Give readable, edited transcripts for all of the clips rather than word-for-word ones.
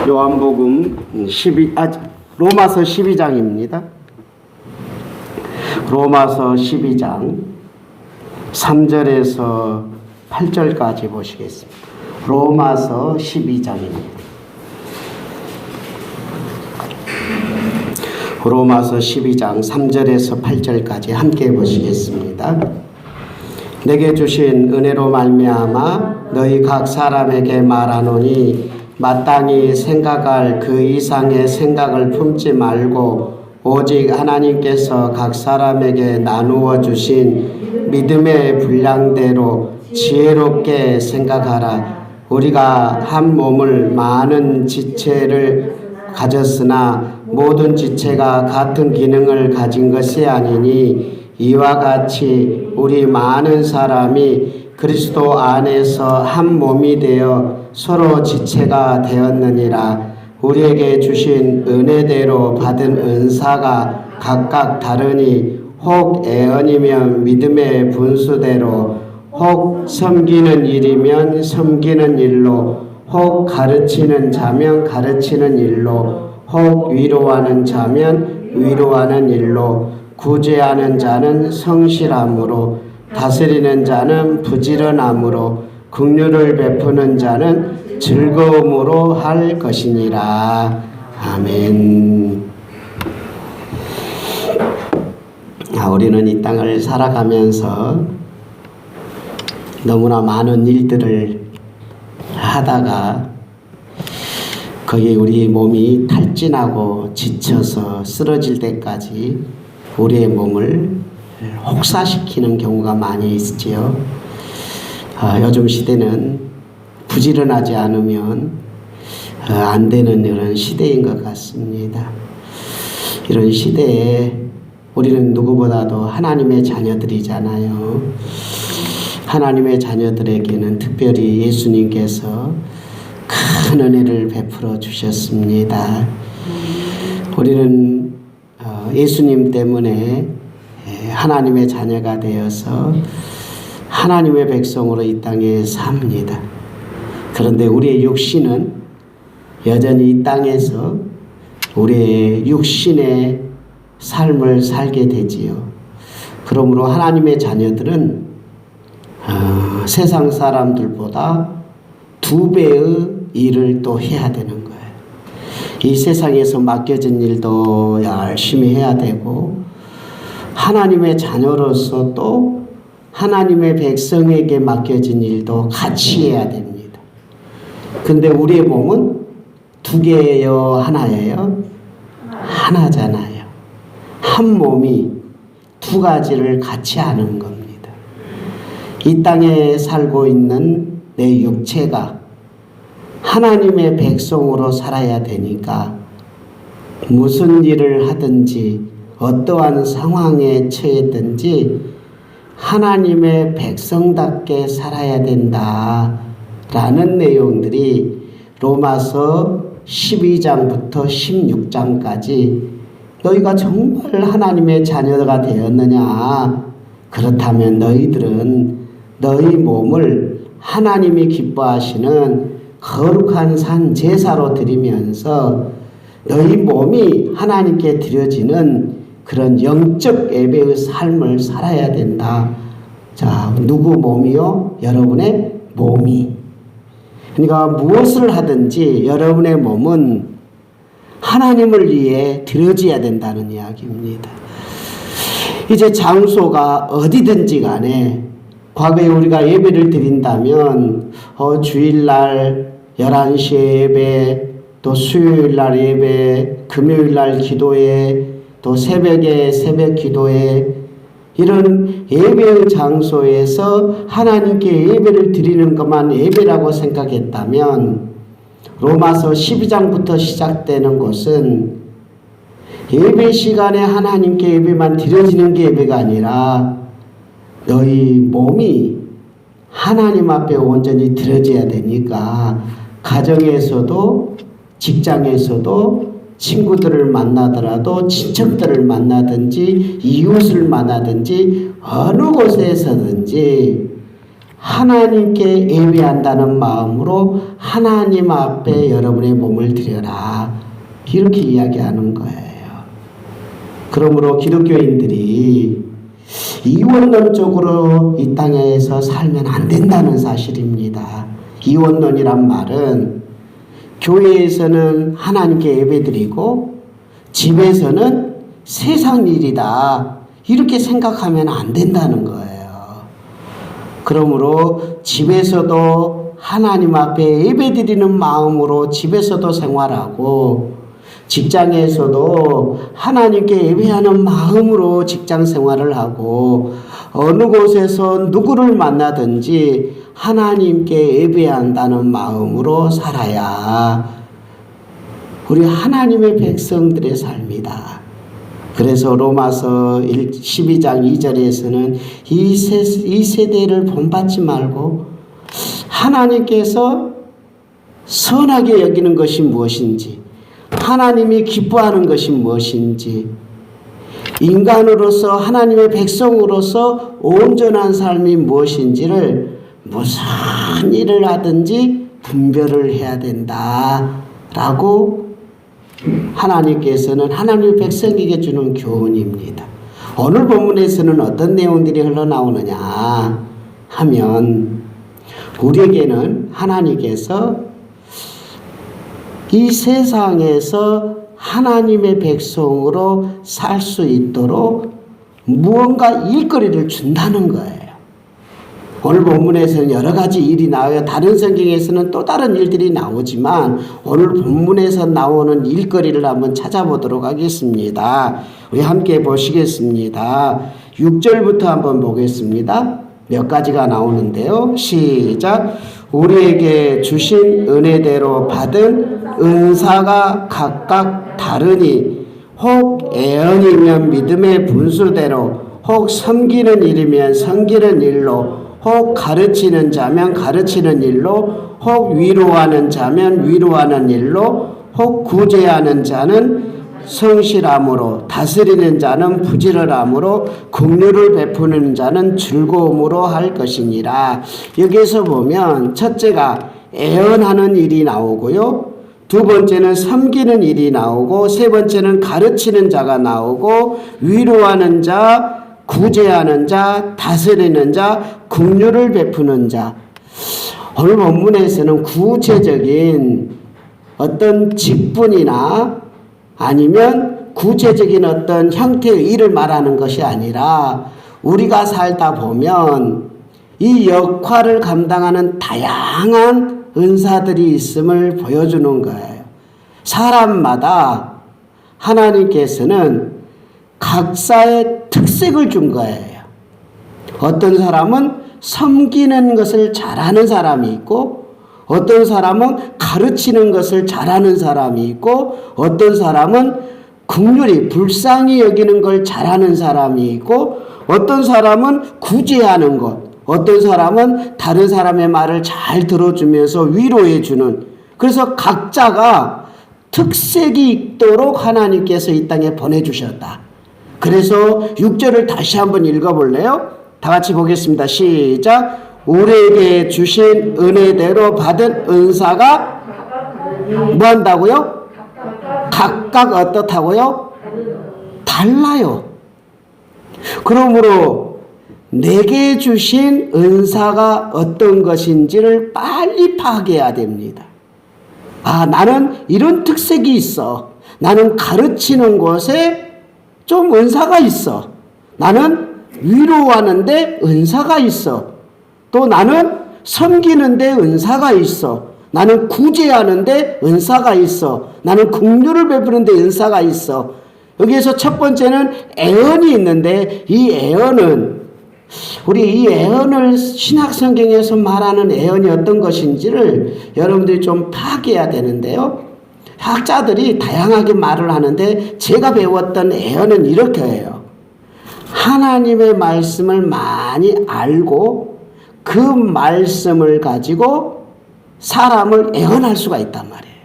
요한복음 로마서 12장입니다. 로마서 12장 3절에서 8절까지 보시겠습니다. 로마서 12장입니다. 로마서 12장 3절에서 8절까지 함께 보시겠습니다. 내게 주신 은혜로 말미암아 너희 각 사람에게 말하노니 마땅히 생각할 그 이상의 생각을 품지 말고 오직 하나님께서 각 사람에게 나누어 주신 믿음의 분량대로 지혜롭게 생각하라. 우리가 한 몸을 많은 지체를 가졌으나 모든 지체가 같은 기능을 가진 것이 아니니 이와 같이 우리 많은 사람이 그리스도 안에서 한 몸이 되어 서로 지체가 되었느니라. 우리에게 주신 은혜대로 받은 은사가 각각 다르니 혹 애언이면 믿음의 분수대로, 혹 섬기는 일이면 섬기는 일로, 혹 가르치는 자면 가르치는 일로, 혹 위로하는 자면 위로하는 일로, 구제하는 자는 성실함으로, 다스리는 자는 부지런함으로, 긍휼을 베푸는 자는 즐거움으로 할 것이니라. 아멘. 우리는 이 땅을 살아가면서 너무나 많은 일들을 하다가 거기에 우리 몸이 탈진하고 지쳐서 쓰러질 때까지 우리의 몸을 혹사시키는 경우가 많이 있지요. 요즘 시대는 부지런하지 않으면 안 되는 이런 시대인 것 같습니다. 이런 시대에 우리는 누구보다도 하나님의 자녀들이잖아요. 하나님의 자녀들에게는 특별히 예수님께서 큰 은혜를 베풀어 주셨습니다. 우리는 예수님 때문에 하나님의 자녀가 되어서 하나님의 백성으로 이 땅에 삽니다. 그런데 우리의 육신은 여전히 이 땅에서 우리의 육신의 삶을 살게 되지요. 그러므로 하나님의 자녀들은 세상 사람들보다 2배의 일을 또 해야 되는 거예요. 이 세상에서 맡겨진 일도 열심히 해야 되고 하나님의 자녀로서 또 하나님의 백성에게 맡겨진 일도 같이 해야 됩니다. 근데 우리의 몸은 2개예요? 하나예요? 하나잖아요. 한 몸이 2가지를 같이 하는 겁니다. 이 땅에 살고 있는 내 육체가 하나님의 백성으로 살아야 되니까 무슨 일을 하든지 어떠한 상황에 처했든지 하나님의 백성답게 살아야 된다라는 내용들이 로마서 12장부터 16장까지 너희가 정말 하나님의 자녀가 되었느냐? 그렇다면 너희들은 너희 몸을 하나님이 기뻐하시는 거룩한 산 제사로 드리면서 너희 몸이 하나님께 드려지는 그런 영적 예배의 삶을 살아야 된다. 자, 누구 몸이요? 여러분의 몸이. 그러니까 무엇을 하든지 여러분의 몸은 하나님을 위해 드려져야 된다는 이야기입니다. 이제 장소가 어디든지 간에 과거에 우리가 예배를 드린다면 주일날 11시에 예배, 또 수요일날 예배, 금요일날 기도회, 또 새벽에 새벽 기도회, 이런 예배의 장소에서 하나님께 예배를 드리는 것만 예배라고 생각했다면 로마서 12장부터 시작되는 것은 예배 시간에 하나님께 예배만 드려지는 게 예배가 아니라 너희 몸이 하나님 앞에 온전히 드려져야 되니까 가정에서도 직장에서도 친구들을 만나더라도 친척들을 만나든지 이웃을 만나든지 어느 곳에서든지 하나님께 예배한다는 마음으로 하나님 앞에 여러분의 몸을 드려라. 이렇게 이야기하는 거예요. 그러므로 기독교인들이 이원론적으로 이 땅에서 살면 안 된다는 사실입니다. 이원론이란 말은 교회에서는 하나님께 예배드리고 집에서는 세상 일이다. 이렇게 생각하면 안 된다는 거예요. 그러므로 집에서도 하나님 앞에 예배드리는 마음으로 집에서도 생활하고 직장에서도 하나님께 예배하는 마음으로 직장 생활을 하고 어느 곳에서 누구를 만나든지 하나님께 예배한다는 마음으로 살아야 우리 하나님의 백성들의 삶이다. 그래서 로마서 12장 2절에서는 이 세대를 본받지 말고 하나님께서 선하게 여기는 것이 무엇인지, 하나님이 기뻐하는 것이 무엇인지, 인간으로서 하나님의 백성으로서 온전한 삶이 무엇인지를 무슨 일을 하든지 분별을 해야 된다라고 하나님께서는 하나님의 백성에게 주는 교훈입니다. 오늘 본문에서는 어떤 내용들이 흘러나오느냐 하면 우리에게는 하나님께서 이 세상에서 하나님의 백성으로 살 수 있도록 무언가 일거리를 준다는 거예요. 오늘 본문에서는 여러 가지 일이 나와요. 다른 성경에서는 또 다른 일들이 나오지만 오늘 본문에서 나오는 일거리를 한번 찾아보도록 하겠습니다. 우리 함께 보시겠습니다. 6절부터 한번 보겠습니다. 몇 가지가 나오는데요. 시작. 우리에게 주신 은혜대로 받은 은사가 각각 다르니 혹 애언이면 믿음의 분수대로, 혹 섬기는 일이면 섬기는 일로, 혹 가르치는 자면 가르치는 일로, 혹 위로하는 자면 위로하는 일로, 혹 구제하는 자는 성실함으로, 다스리는 자는 부지런함으로, 긍휼을 베푸는 자는 즐거움으로 할 것이니라. 여기에서 보면 첫째가 애언하는 일이 나오고요. 두 번째는 섬기는 일이 나오고, 세 번째는 가르치는 자가 나오고, 위로하는 자, 구제하는 자, 다스리는 자, 긍휼을 베푸는 자. 오늘 본문에서는 구체적인 어떤 직분이나 아니면 구체적인 어떤 형태의 일을 말하는 것이 아니라 우리가 살다 보면 이 역할을 감당하는 다양한 은사들이 있음을 보여주는 거예요. 사람마다 하나님께서는 각자의 특색을 준 거예요. 어떤 사람은 섬기는 것을 잘하는 사람이 있고, 어떤 사람은 가르치는 것을 잘하는 사람이 있고, 어떤 사람은 긍휼히 불쌍히 여기는 걸 잘하는 사람이 있고, 어떤 사람은 구제하는 것, 어떤 사람은 다른 사람의 말을 잘 들어주면서 위로해 주는, 그래서 각자가 특색이 있도록 하나님께서 이 땅에 보내주셨다. 그래서 6절을 다시 한번 읽어볼래요? 다 같이 보겠습니다. 시작. 우리에게 주신 은혜대로 받은 은사가 뭐 한다고요? 각각 어떻다고요? 달라요. 그러므로 내게 주신 은사가 어떤 것인지를 빨리 파악해야 됩니다. 아, 나는 이런 특색이 있어. 나는 가르치는 것에 좀 은사가 있어. 나는 위로하는데 은사가 있어. 또 나는 섬기는데 은사가 있어. 나는 구제하는데 은사가 있어. 나는 긍휼을 베푸는데 은사가 있어. 여기에서 첫 번째는 애언이 있는데, 이 애언은 우리 이 애언을 신약 성경에서 말하는 애언이 어떤 것인지를 여러분들이 좀 파악해야 되는데요. 학자들이 다양하게 말을 하는데 제가 배웠던 애언은 이렇게 해요. 하나님의 말씀을 많이 알고 그 말씀을 가지고 사람을 애언할 수가 있단 말이에요.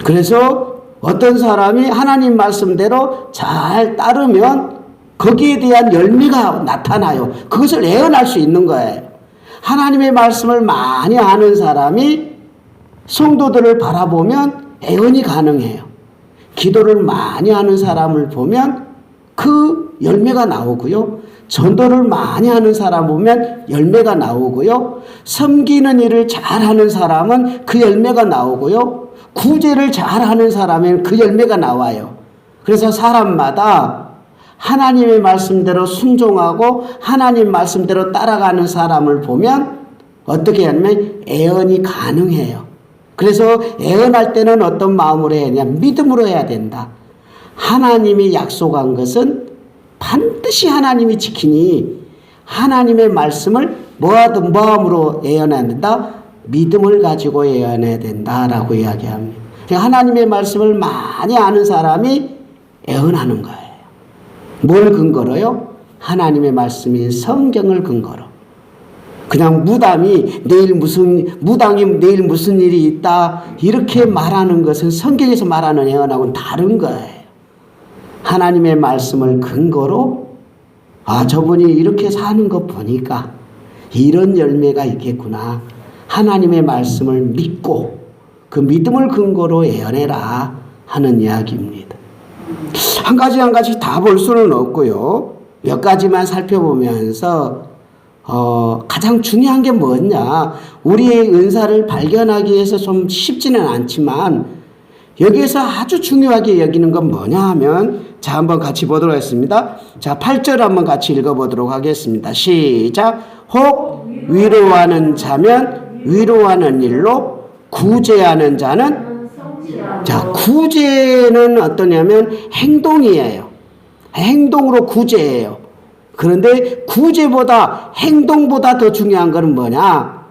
그래서 어떤 사람이 하나님 말씀대로 잘 따르면 거기에 대한 열매가 나타나요. 그것을 애언할 수 있는 거예요. 하나님의 말씀을 많이 아는 사람이 성도들을 바라보면 애언이 가능해요. 기도를 많이 하는 사람을 보면 그 열매가 나오고요. 전도를 많이 하는 사람 보면 열매가 나오고요. 섬기는 일을 잘하는 사람은 그 열매가 나오고요. 구제를 잘하는 사람은 그 열매가 나와요. 그래서 사람마다 하나님의 말씀대로 순종하고 하나님 말씀대로 따라가는 사람을 보면 어떻게 하냐면 애언이 가능해요. 그래서 애언할 때는 어떤 마음으로 해야 되냐? 믿음으로 해야 된다. 하나님이 약속한 것은 반드시 하나님이 지키니 하나님의 말씀을 뭐하든 마음으로 애언해야 된다. 믿음을 가지고 애언해야 된다라고 이야기합니다. 하나님의 말씀을 많이 아는 사람이 애언하는 거예요. 뭘 근거로요? 하나님의 말씀인 성경을 근거로. 그냥 무당이 내일 무슨 일이 있다 이렇게 말하는 것은 성경에서 말하는 애언하고는 다른 거예요. 하나님의 말씀을 근거로 저분이 이렇게 사는 거 보니까 이런 열매가 있겠구나. 하나님의 말씀을 믿고 그 믿음을 근거로 애언해라 하는 이야기입니다. 한 가지 다 볼 수는 없고요. 몇 가지만 살펴보면서 가장 중요한 게 뭐냐? 우리의 은사를 발견하기 위해서 좀 쉽지는 않지만 여기에서 아주 중요하게 여기는 건 뭐냐 하면 자, 한번 같이 보도록 하겠습니다. 자, 8절 한번 같이 읽어보도록 하겠습니다. 시작. 혹 위로하는 자면 위로하는 일로, 구제하는 자는 자, 구제는 어떠냐면 행동이에요. 행동으로 구제해요. 그런데 구제보다 행동보다 더 중요한 것은 뭐냐?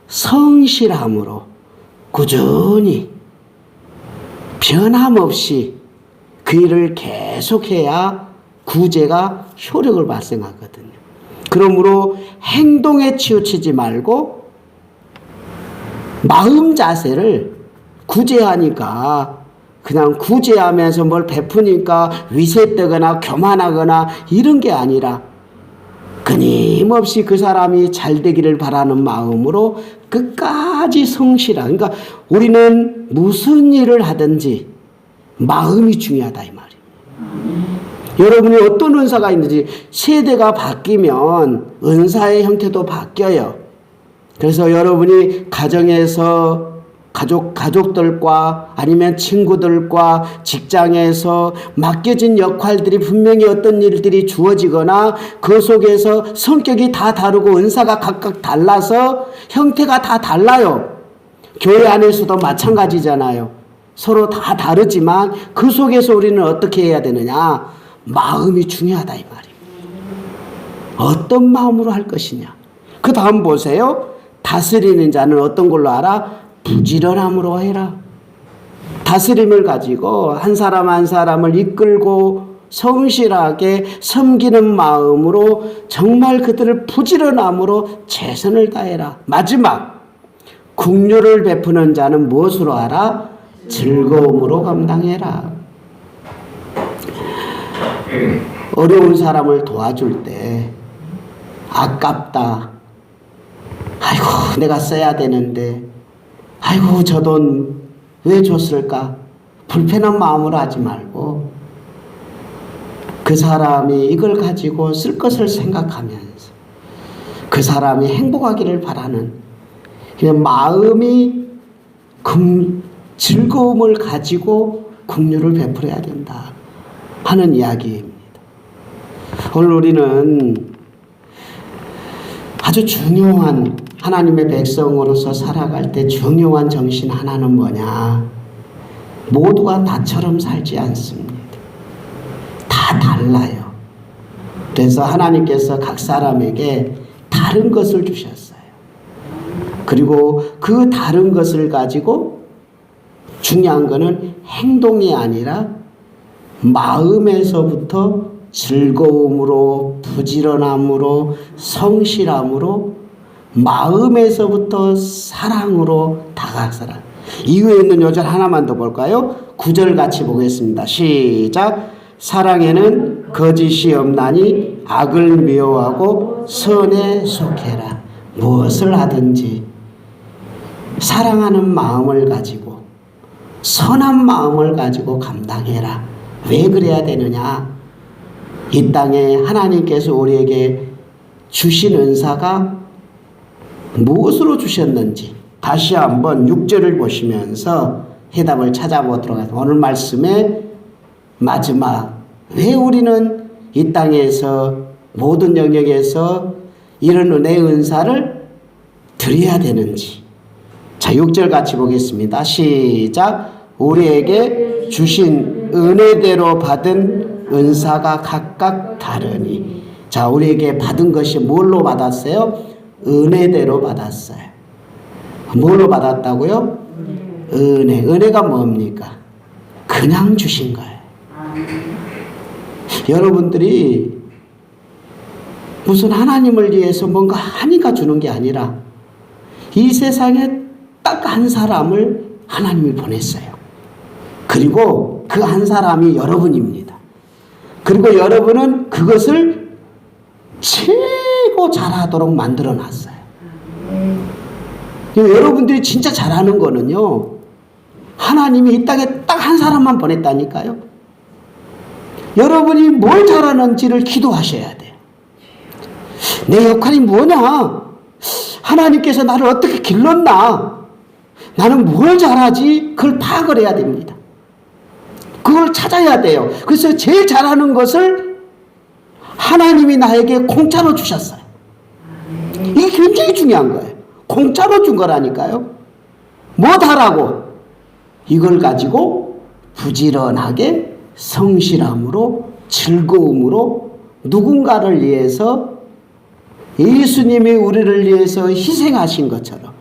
성실함으로 꾸준히 변함없이 그 일을 계속해야 구제가 효력을 발생하거든요. 그러므로 행동에 치우치지 말고 마음 자세를 구제하니까 그냥 구제하면서 뭘 베푸니까 위세뜨거나 교만하거나 이런 게 아니라 끊임없이 그 사람이 잘 되기를 바라는 마음으로 끝까지 성실한. 그러니까 우리는 무슨 일을 하든지 마음이 중요하다 이 말이에요. 여러분이 어떤 은사가 있는지 세대가 바뀌면 은사의 형태도 바뀌어요. 그래서 여러분이 가정에서 가족들과 아니면 친구들과 직장에서 맡겨진 역할들이 분명히 어떤 일들이 주어지거나 그 속에서 성격이 다 다르고 은사가 각각 달라서 형태가 다 달라요. 교회 안에서도 마찬가지잖아요. 서로 다 다르지만 그 속에서 우리는 어떻게 해야 되느냐? 마음이 중요하다 이 말이에요. 어떤 마음으로 할 것이냐. 그 다음 보세요. 다스리는 자는 어떤 걸로 알아? 부지런함으로 해라. 다스림을 가지고 한 사람 한 사람을 이끌고 성실하게 섬기는 마음으로 정말 그들을 부지런함으로 최선을 다해라. 마지막, 긍휼을 베푸는 자는 무엇으로 하라? 즐거움으로 감당해라. 어려운 사람을 도와줄 때 아깝다. 아이고 내가 써야 되는데 아이고 저 돈 왜 줬을까? 불편한 마음으로 하지 말고 그 사람이 이걸 가지고 쓸 것을 생각하면서 그 사람이 행복하기를 바라는 그냥 마음이 즐거움을 가지고 긍휼을 베풀어야 된다 하는 이야기입니다. 오늘 우리는 아주 중요한 하나님의 백성으로서 살아갈 때 중요한 정신 하나는 뭐냐? 모두가 나처럼 살지 않습니다. 다 달라요. 그래서 하나님께서 각 사람에게 다른 것을 주셨어요. 그리고 그 다른 것을 가지고 중요한 거는 행동이 아니라 마음에서부터 즐거움으로, 부지런함으로, 성실함으로, 마음에서부터 사랑으로 다가서라. 이후에 있는 요절 하나만 더 볼까요? 9절 같이 보겠습니다. 시작. 사랑에는 거짓이 없나니 악을 미워하고 선에 속해라. 무엇을 하든지 사랑하는 마음을 가지고 선한 마음을 가지고 감당해라. 왜 그래야 되느냐? 이 땅에 하나님께서 우리에게 주신 은사가 무엇으로 주셨는지 다시 한번 6절을 보시면서 해답을 찾아보도록 하겠습니다. 오늘 말씀의 마지막, 왜 우리는 이 땅에서 모든 영역에서 이런 은혜의 은사를 드려야 되는지. 자, 6절 같이 보겠습니다. 시작. 우리에게 주신 은혜대로 받은 은사가 각각 다르니. 자, 우리에게 받은 것이 뭘로 받았어요? 은혜대로 받았어요. 뭘로 받았다고요? 은혜. 은혜가 뭡니까? 그냥 주신 거예요. 여러분들이 무슨 하나님을 위해서 뭔가 하니까 주는 게 아니라 이 세상에 딱 한 사람을 하나님이 보냈어요. 그리고 그 한 사람이 여러분입니다. 그리고 여러분은 그것을 최고 잘하도록 만들어 놨어요. 여러분들이 진짜 잘하는 거는요, 하나님이 이 땅에 딱 한 사람만 보냈다니까요. 여러분이 뭘 잘하는지를 기도하셔야 돼요. 내 역할이 뭐냐? 하나님께서 나를 어떻게 길렀나? 나는 뭘 잘하지? 그걸 파악을 해야 됩니다. 그걸 찾아야 돼요. 그래서 제일 잘하는 것을 하나님이 나에게 공짜로 주셨어요. 이게 굉장히 중요한 거예요. 공짜로 준 거라니까요. 뭐 하라고? 이걸 가지고 부지런하게 성실함으로 즐거움으로 누군가를 위해서 예수님이 우리를 위해서 희생하신 것처럼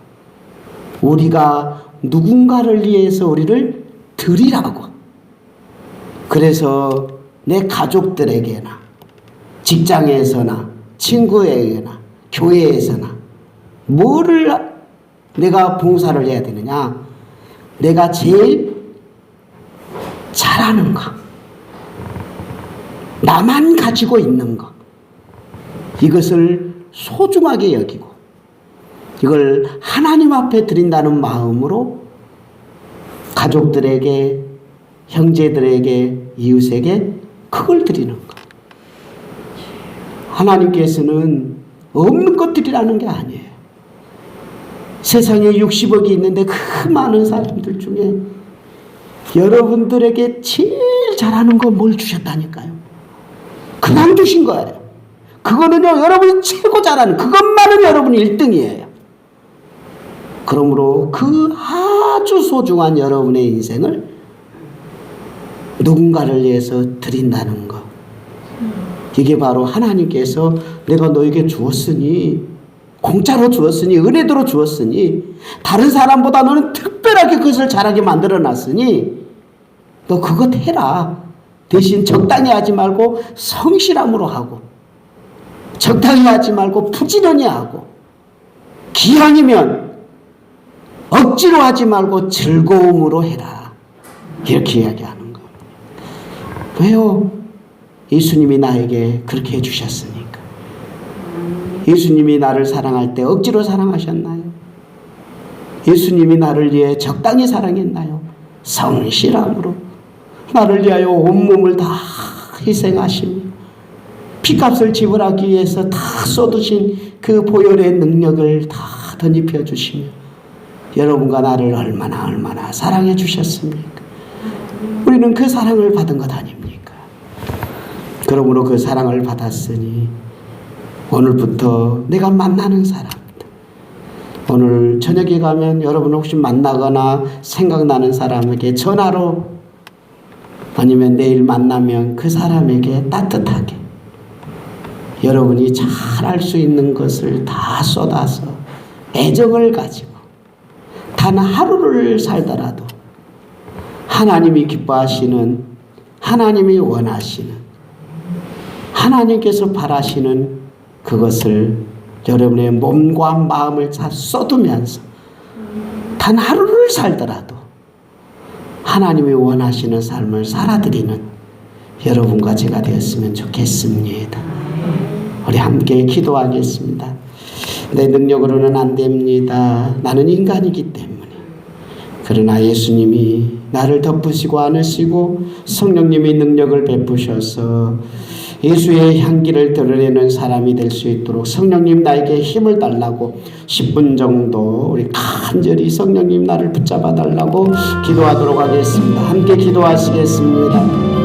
우리가 누군가를 위해서 우리를 드리라고. 그래서 내 가족들에게나 직장에서나 친구에게나 교회에서나 뭐를 내가 봉사를 해야 되느냐? 내가 제일 잘하는 거, 나만 가지고 있는 거, 이것을 소중하게 여기고 이걸 하나님 앞에 드린다는 마음으로 가족들에게, 형제들에게, 이웃에게 그걸 드리는 거. 하나님께서는 없는 것들이라는 게 아니에요. 세상에 60억이 있는데 그 많은 사람들 중에 여러분들에게 제일 잘하는 거 뭘 주셨다니까요. 그냥 주신 거예요. 그거는요, 여러분이 최고 잘하는 그것만은 여러분이 1등이에요. 그러므로 그 아주 소중한 여러분의 인생을 누군가를 위해서 드린다는 것. 이게 바로 하나님께서 내가 너에게 주었으니, 공짜로 주었으니, 은혜대로 주었으니, 다른 사람보다 너는 특별하게 그것을 잘하게 만들어 놨으니 너 그것 해라. 대신 적당히 하지 말고 성실함으로 하고, 적당히 하지 말고 부지런히 하고, 기왕이면 억지로 하지 말고 즐거움으로 해라. 이렇게 이야기하는 거. 왜요? 예수님이 나에게 그렇게 해주셨으니까. 예수님이 나를 사랑할 때 억지로 사랑하셨나요? 예수님이 나를 위해 적당히 사랑했나요? 성실함으로 나를 위하여 온몸을 다 희생하시며 피값을 지불하기 위해서 다 쏟으신 그 보혈의 능력을 다 덧입혀 주시며 여러분과 나를 얼마나 사랑해 주셨습니까? 우리는 그 사랑을 받은 것 아닙니까? 그러므로 그 사랑을 받았으니 오늘부터 내가 만나는 사람들, 오늘 저녁에 가면 여러분 혹시 만나거나 생각나는 사람에게 전화로, 아니면 내일 만나면 그 사람에게 따뜻하게 여러분이 잘 알 수 있는 것을 다 쏟아서 애정을 가지고 단 하루를 살더라도 하나님이 기뻐하시는, 하나님이 원하시는, 하나님께서 바라시는 그것을 여러분의 몸과 마음을 다 쏟으면서 단 하루를 살더라도 하나님이 원하시는 삶을 살아드리는 여러분과 제가 되었으면 좋겠습니다. 우리 함께 기도하겠습니다. 내 능력으로는 안 됩니다. 나는 인간이기 때문에. 그러나 예수님이 나를 덮으시고 안으시고 성령님이 능력을 베푸셔서 예수의 향기를 드러내는 사람이 될 수 있도록 성령님 나에게 힘을 달라고 10분 정도 우리 간절히 성령님 나를 붙잡아 달라고 기도하도록 하겠습니다. 함께 기도하시겠습니다.